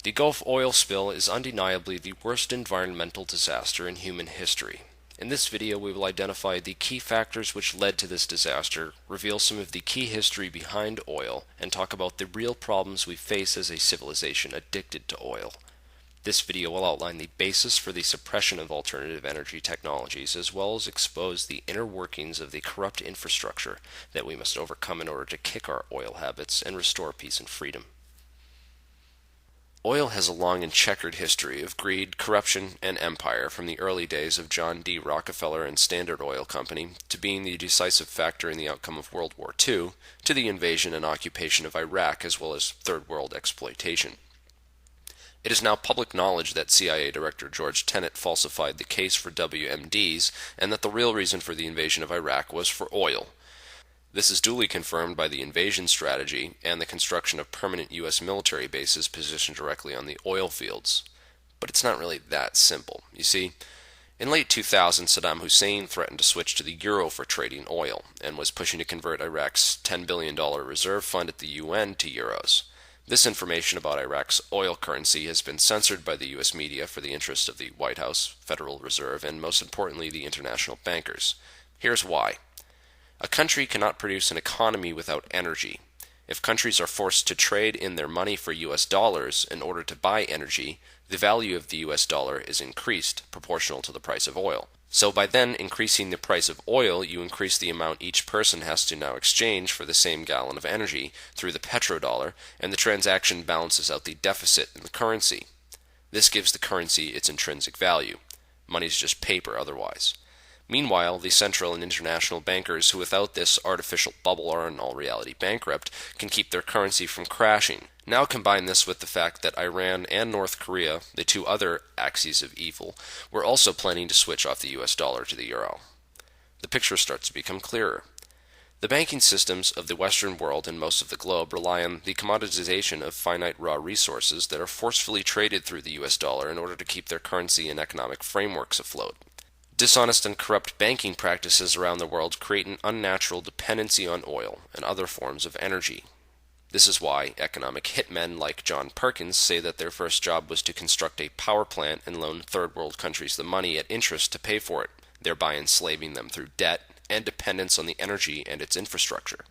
The Gulf oil spill is undeniably the worst environmental disaster in human history. In this video, we will identify the key factors which led to this disaster, reveal some of the key history behind oil, and talk about the real problems we face as a civilization addicted to oil. This video will outline the basis for the suppression of alternative energy technologies, as well as expose the inner workings of the corrupt infrastructure that we must overcome in order to kick our oil habits and restore peace and freedom. Oil has a long and checkered history of greed, corruption, and empire, from the early days of John D. Rockefeller and Standard Oil Company to being the decisive factor in the outcome of World War II, to the invasion and occupation of Iraq, as well as Third World exploitation. It is now public knowledge that CIA Director George Tenet falsified the case for WMDs, and that the real reason for the invasion of Iraq was for oil. This is duly confirmed by the invasion strategy and the construction of permanent U.S. military bases positioned directly on the oil fields. But it's not really that simple. You see, in late 2000, Saddam Hussein threatened to switch to the euro for trading oil, and was pushing to convert Iraq's $10 billion reserve fund at the UN to euros. This information about Iraq's oil currency has been censored by the U.S. media for the interest of the White House, Federal Reserve, and most importantly, the international bankers. Here's why. A country cannot produce an economy without energy. If countries are forced to trade in their money for US dollars in order to buy energy, the value of the US dollar is increased, proportional to the price of oil. So by then increasing the price of oil, you increase the amount each person has to now exchange for the same gallon of energy through the petrodollar, and the transaction balances out the deficit in the currency. This gives the currency its intrinsic value. Money is just paper otherwise. Meanwhile, the central and international bankers, who without this artificial bubble are in all reality bankrupt, can keep their currency from crashing. Now combine this with the fact that Iran and North Korea, the two other axes of evil, were also planning to switch off the US dollar to the euro. The picture starts to become clearer. The banking systems of the Western world and most of the globe rely on the commoditization of finite raw resources that are forcefully traded through the US dollar in order to keep their currency and economic frameworks afloat. Dishonest and corrupt banking practices around the world create an unnatural dependency on oil and other forms of energy. This is why economic hitmen like John Perkins say that their first job was to construct a power plant and loan third world countries the money at interest to pay for it, thereby enslaving them through debt and dependence on the energy and its infrastructure.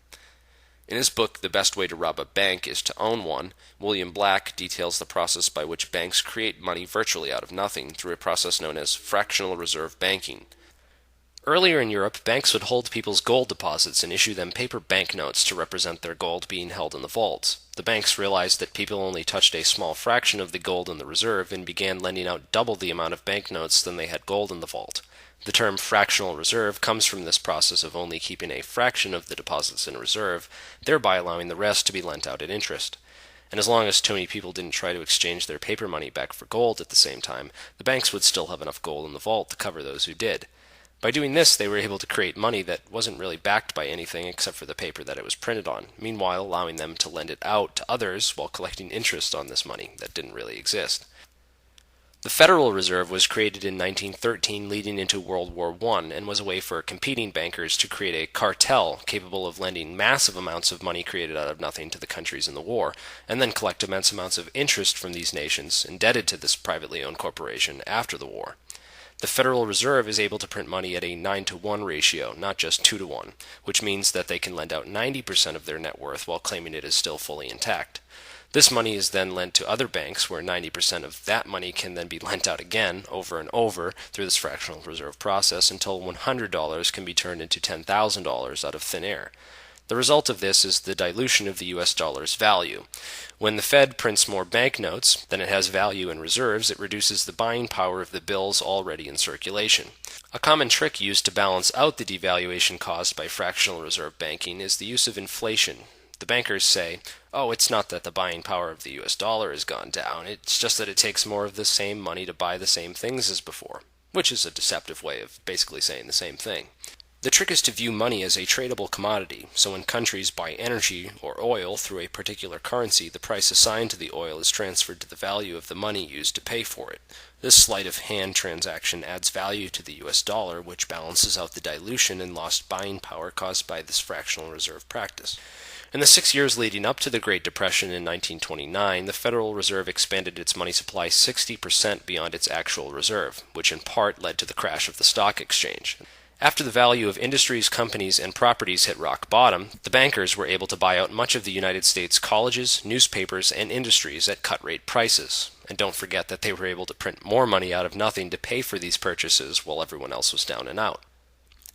In his book, The Best Way to Rob a Bank is to Own One, William Black details the process by which banks create money virtually out of nothing through a process known as fractional reserve banking. Earlier in Europe, banks would hold people's gold deposits and issue them paper banknotes to represent their gold being held in the vault. The banks realized that people only touched a small fraction of the gold in the reserve and began lending out double the amount of banknotes than they had gold in the vault. The term fractional reserve comes from this process of only keeping a fraction of the deposits in a reserve, thereby allowing the rest to be lent out at interest. And as long as too many people didn't try to exchange their paper money back for gold at the same time, the banks would still have enough gold in the vault to cover those who did. By doing this, they were able to create money that wasn't really backed by anything except for the paper that it was printed on, meanwhile allowing them to lend it out to others while collecting interest on this money that didn't really exist. The Federal Reserve was created in 1913 leading into World War I and was a way for competing bankers to create a cartel capable of lending massive amounts of money created out of nothing to the countries in the war, and then collect immense amounts of interest from these nations indebted to this privately owned corporation after the war. The Federal Reserve is able to print money at a 9-to-1 ratio, not just 2-to-1, which means that they can lend out 90% of their net worth while claiming it is still fully intact. This money is then lent to other banks where 90% of that money can then be lent out again over and over through this fractional reserve process until $100 can be turned into $10,000 out of thin air. The result of this is the dilution of the US dollar's value. When the Fed prints more banknotes than it has value in reserves, it reduces the buying power of the bills already in circulation. A common trick used to balance out the devaluation caused by fractional reserve banking is the use of inflation. The bankers say, oh, it's not that the buying power of the US dollar has gone down, it's just that it takes more of the same money to buy the same things as before, which is a deceptive way of basically saying the same thing. The trick is to view money as a tradable commodity, so when countries buy energy or oil through a particular currency, the price assigned to the oil is transferred to the value of the money used to pay for it. This sleight-of-hand transaction adds value to the US dollar, which balances out the dilution and lost buying power caused by this fractional reserve practice. In the 6 years leading up to the Great Depression in 1929, the Federal Reserve expanded its money supply 60% beyond its actual reserve, which in part led to the crash of the stock exchange. After the value of industries, companies, and properties hit rock bottom, the bankers were able to buy out much of the United States colleges, newspapers, and industries at cut-rate prices. And don't forget that they were able to print more money out of nothing to pay for these purchases while everyone else was down and out.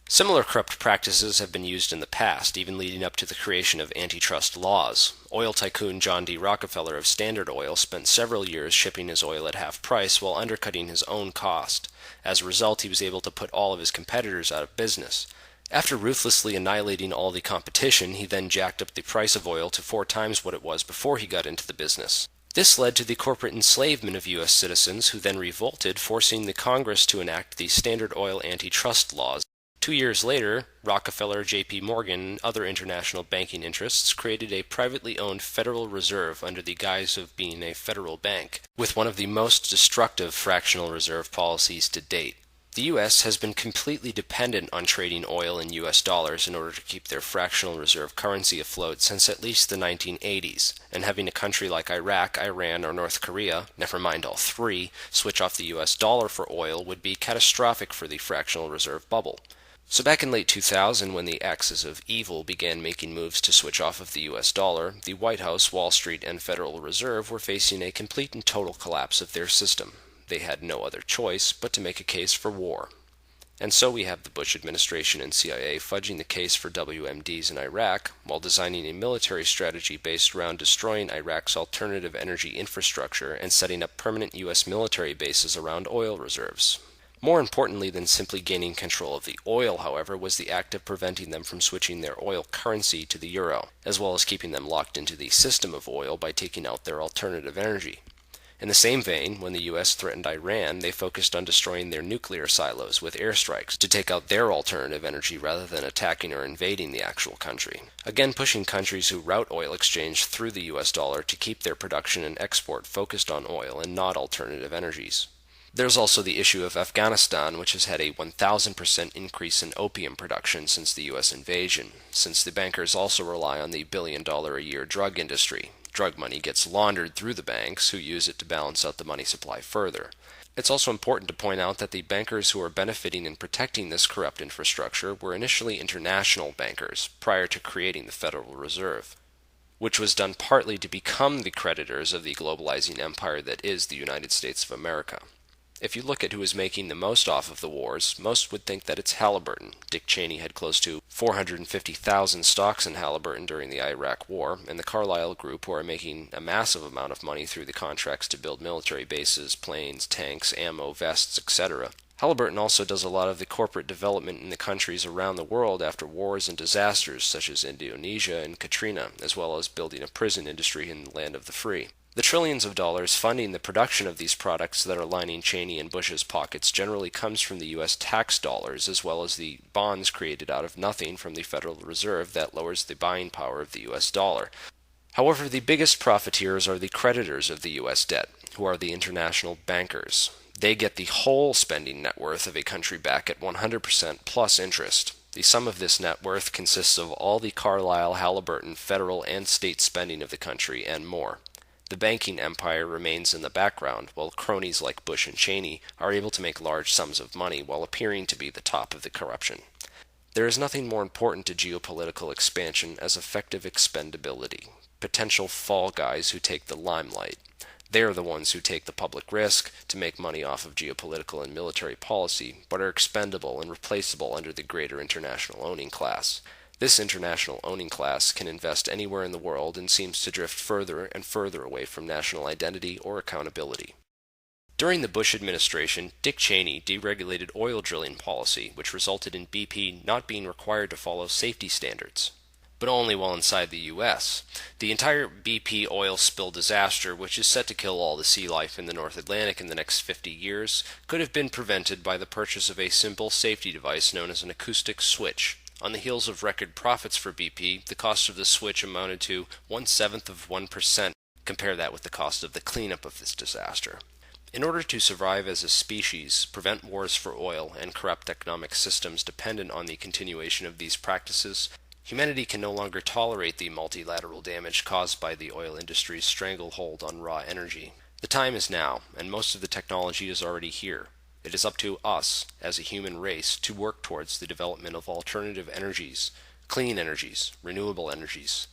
Similar corrupt practices have been used in the past, even leading up to the creation of antitrust laws. Oil tycoon John D. Rockefeller of Standard Oil spent several years shipping his oil at half price while undercutting his own cost. As a result, he was able to put all of his competitors out of business. After ruthlessly annihilating all the competition, he then jacked up the price of oil to 4 times what it was before he got into the business. This led to the corporate enslavement of U.S. citizens, who then revolted, forcing the Congress to enact the Standard Oil antitrust laws. 2 years later, Rockefeller, J.P. Morgan, and other international banking interests created a privately owned Federal Reserve under the guise of being a federal bank, with one of the most destructive fractional reserve policies to date. The U.S. has been completely dependent on trading oil in U.S. dollars in order to keep their fractional reserve currency afloat since at least the 1980s, and having a country like Iraq, Iran, or North Korea, never mind all three, switch off the U.S. dollar for oil would be catastrophic for the fractional reserve bubble. So back in late 2000, when the axis of evil began making moves to switch off of the US dollar, the White House, Wall Street, and Federal Reserve were facing a complete and total collapse of their system. They had no other choice but to make a case for war. And so we have the Bush administration and CIA fudging the case for WMDs in Iraq, while designing a military strategy based around destroying Iraq's alternative energy infrastructure and setting up permanent US military bases around oil reserves. More importantly than simply gaining control of the oil, however, was the act of preventing them from switching their oil currency to the euro, as well as keeping them locked into the system of oil by taking out their alternative energy. In the same vein, when the U.S. threatened Iran, they focused on destroying their nuclear silos with airstrikes to take out their alternative energy rather than attacking or invading the actual country, again pushing countries who route oil exchange through the U.S. dollar to keep their production and export focused on oil and not alternative energies. There's also the issue of Afghanistan, which has had a 1,000% increase in opium production since the U.S. invasion, since the bankers also rely on the billion-dollar-a-year drug industry. Drug money gets laundered through the banks, who use it to balance out the money supply further. It's also important to point out that the bankers who are benefiting and protecting this corrupt infrastructure were initially international bankers, prior to creating the Federal Reserve, which was done partly to become the creditors of the globalizing empire that is the United States of America. If you look at who is making the most off of the wars, most would think that it's Halliburton. Dick Cheney had close to 450,000 stocks in Halliburton during the Iraq War, and the Carlyle Group, who are making a massive amount of money through the contracts to build military bases, planes, tanks, ammo, vests, etc. Halliburton also does a lot of the corporate development in the countries around the world after wars and disasters such as Indonesia and Katrina, as well as building a prison industry in the land of the free. The trillions of dollars funding the production of these products that are lining Cheney and Bush's pockets generally comes from the U.S. tax dollars, as well as the bonds created out of nothing from the Federal Reserve that lowers the buying power of the U.S. dollar. However, the biggest profiteers are the creditors of the U.S. debt, who are the international bankers. They get the whole spending net worth of a country back at 100% plus interest. The sum of this net worth consists of all the Carlyle, Halliburton, federal, and state spending of the country, and more. The banking empire remains in the background, while cronies like Bush and Cheney are able to make large sums of money while appearing to be the top of the corruption. There is nothing more important to geopolitical expansion as effective expendability. Potential fall guys who take the limelight. They are the ones who take the public risk to make money off of geopolitical and military policy, but are expendable and replaceable under the greater international owning class. This international owning class can invest anywhere in the world and seems to drift further and further away from national identity or accountability. During the Bush administration, Dick Cheney deregulated oil drilling policy, which resulted in BP not being required to follow safety standards, but only while inside the U.S. The entire BP oil spill disaster, which is set to kill all the sea life in the North Atlantic in the next 50 years, could have been prevented by the purchase of a simple safety device known as an acoustic switch. On the heels of record profits for BP, the cost of the switch amounted to 1/7 of 1%. Compare that with the cost of the cleanup of this disaster. In order to survive as a species, prevent wars for oil, and corrupt economic systems dependent on the continuation of these practices, Humanity can no longer tolerate the multilateral damage caused by the oil industry's stranglehold on raw energy. The time is now, and most of the technology is already here. It is up to us, as a human race, to work towards the development of alternative energies, clean energies, renewable energies.